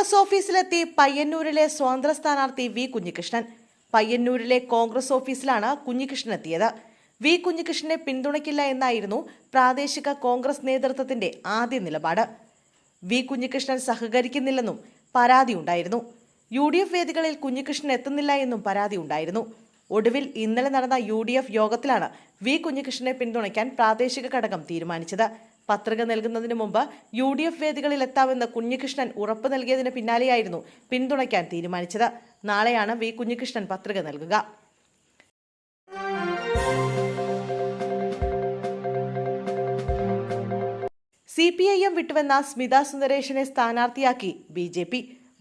കോൺഗ്രസ് ഓഫീസിലെത്തി പയ്യന്നൂരിലെ സ്വതന്ത്ര സ്ഥാനാർത്ഥി വി കുഞ്ഞികൃഷ്ണൻ. പയ്യന്നൂരിലെ കോൺഗ്രസ് ഓഫീസിലാണ് കുഞ്ഞികൃഷ്ണൻ എത്തിയത്. വി കുഞ്ഞികൃഷ്ണനെ പിന്തുണയ്ക്കില്ല എന്നായിരുന്നു പ്രാദേശിക കോൺഗ്രസ് നേതൃത്വത്തിന്റെ ആദ്യ നിലപാട്. വി കുഞ്ഞികൃഷ്ണൻ സഹകരിക്കുന്നില്ലെന്നും പരാതിയുണ്ടായിരുന്നു. UDF വേദികളിൽ കുഞ്ഞികൃഷ്ണൻ എത്തുന്നില്ല എന്നും പരാതിയുണ്ടായിരുന്നു. ഒടുവിൽ ഇന്നലെ നടന്ന UDF യോഗത്തിലാണ് വി കുഞ്ഞികൃഷ്ണനെ പിന്തുണയ്ക്കാൻ പ്രാദേശിക ഘടകം തീരുമാനിച്ചത്. പത്രിക നൽകുന്നതിന് മുമ്പ് UDF വേദികളിൽ എത്താമെന്ന് കുഞ്ഞികൃഷ്ണൻ ഉറപ്പ് നൽകിയതിന് പിന്നാലെയായിരുന്നു പിന്തുണയ്ക്കാൻ തീരുമാനിച്ചത്. നാളെയാണ് വി കുഞ്ഞികൃഷ്ണൻ പത്രിക നൽകുക. CPIM വിട്ടുവന്ന Smitha സുന്ദരേശനെ സ്ഥാനാർത്ഥിയാക്കി BJP.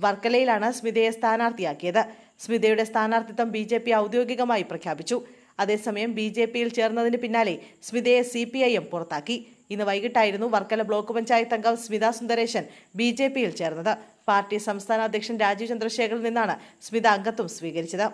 വർക്കലയിലാണ് സ്മിതയെ സ്ഥാനാർത്ഥിയാക്കിയത്. സ്മിതയുടെ സ്ഥാനാർത്ഥിത്വം BJP ഔദ്യോഗികമായി പ്രഖ്യാപിച്ചു. അതേസമയം BJPയിൽ ചേർന്നതിന് പിന്നാലെ സ്മിതയെ CPIM പുറത്താക്കി. ഇന്ന് വൈകിട്ടായിരുന്നു വർക്കല ബ്ലോക്ക് പഞ്ചായത്ത് അംഗം സ്മിത സുന്ദരേശൻ BJPയിൽ ചേർന്നത്. പാർട്ടി സംസ്ഥാന അധ്യക്ഷൻ രാജീവ് ചന്ദ്രശേഖറിൽ നിന്നാണ് സ്മിത അംഗത്വം സ്വീകരിച്ചത്.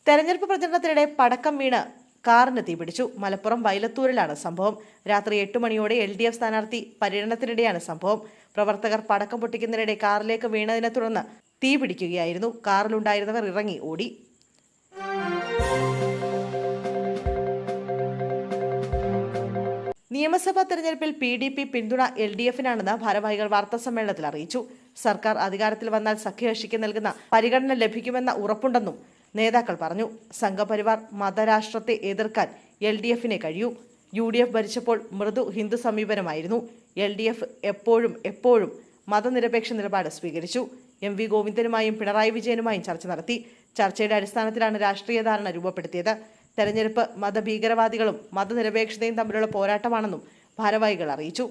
തെരഞ്ഞെടുപ്പ് പ്രചരണത്തിനിടെ പടക്കം വീണ് കാറിന് തീപിടിച്ചു. മലപ്പുറം വൈലത്തൂരിലാണ് സംഭവം. രാത്രി 8 മണിയോടെ LDF സ്ഥാനാർത്ഥി പര്യടനത്തിനിടെയാണ് സംഭവം. പ്രവർത്തകർ പടക്കം പൊട്ടിക്കുന്നതിനിടെ കാറിലേക്ക് വീണതിനെ തുടർന്ന് തീപിടിക്കുകയായിരുന്നു. കാറിലുണ്ടായിരുന്നവർ ഇറങ്ങി ഓടി. നിയമസഭാ തെരഞ്ഞെടുപ്പിൽ PDP പിന്തുണ LDFനാണെന്ന് ഭാരവാഹികൾ വാർത്താസമ്മേളനത്തിൽ അറിയിച്ചു. സർക്കാർ അധികാരത്തിൽ വന്നാൽ സഖ്യകക്ഷിക്ക് നൽകുന്ന പരിഗണന ലഭിക്കുമെന്ന ഉറപ്പുണ്ടെന്നും നേതാക്കൾ പറഞ്ഞു. സംഘപരിവാർ മതരാഷ്ട്രത്തെ എതിർക്കാൻ LDFനെ കഴിയൂ. UDF ഭരിച്ചപ്പോൾ മൃദു ഹിന്ദു സമീപനമായിരുന്നു. LDF എപ്പോഴും മതനിരപേക്ഷ നിലപാട് സ്വീകരിച്ചു. MV ഗോവിന്ദനുമായും പിണറായി വിജയനുമായും ചർച്ച നടത്തി. ചർച്ചയുടെ അടിസ്ഥാനത്തിലാണ് രാഷ്ട്രീയ ധാരണ രൂപപ്പെടുത്തിയത്. തെരഞ്ഞെടുപ്പ് മതഭീകരവാദികളും മതനിരപേക്ഷതയും തമ്മിലുള്ള പോരാട്ടമാണെന്നും ഭാരവാഹികൾ അറിയിച്ചു.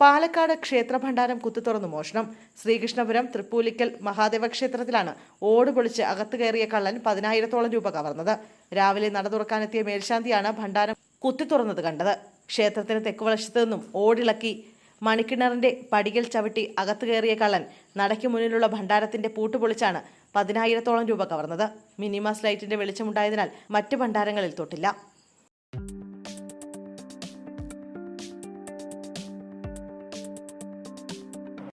പാലക്കാട് ക്ഷേത്രഭണ്ഡാരം കുത്തിത്തുറന്നു മോഷണം. ശ്രീകൃഷ്ണപുരം തൃപ്പൂലിക്കൽ മഹാദേവ ക്ഷേത്രത്തിലാണ് ഓട് പൊളിച്ച് അകത്ത് കയറിയ കള്ളൻ 10,000-ഓളം രൂപ കവർന്നത്. രാവിലെ നട തുറക്കാനെത്തിയ മേൽശാന്തിയാണ് ഭണ്ഡാരം കുത്തിത്തുറന്നത് കണ്ടത്. ക്ഷേത്രത്തിന് തെക്കുവശത്തു നിന്നും ഓടിളക്കി മണിക്കിണറിന്റെ പടികൾ ചവിട്ടി അകത്ത് കയറിയ കള്ളൻ നടയ്ക്ക് മുന്നിലുള്ള ഭണ്ഡാരത്തിന്റെ പൂട്ടുപൊളിച്ചാണ് 10,000-ഓളം രൂപ കവർന്നത്. മിനിമാസ് ലൈറ്റിന്റെ വെളിച്ചമുണ്ടായതിനാൽ മറ്റ് ഭണ്ഡാരങ്ങളിൽ തൊട്ടില്ല.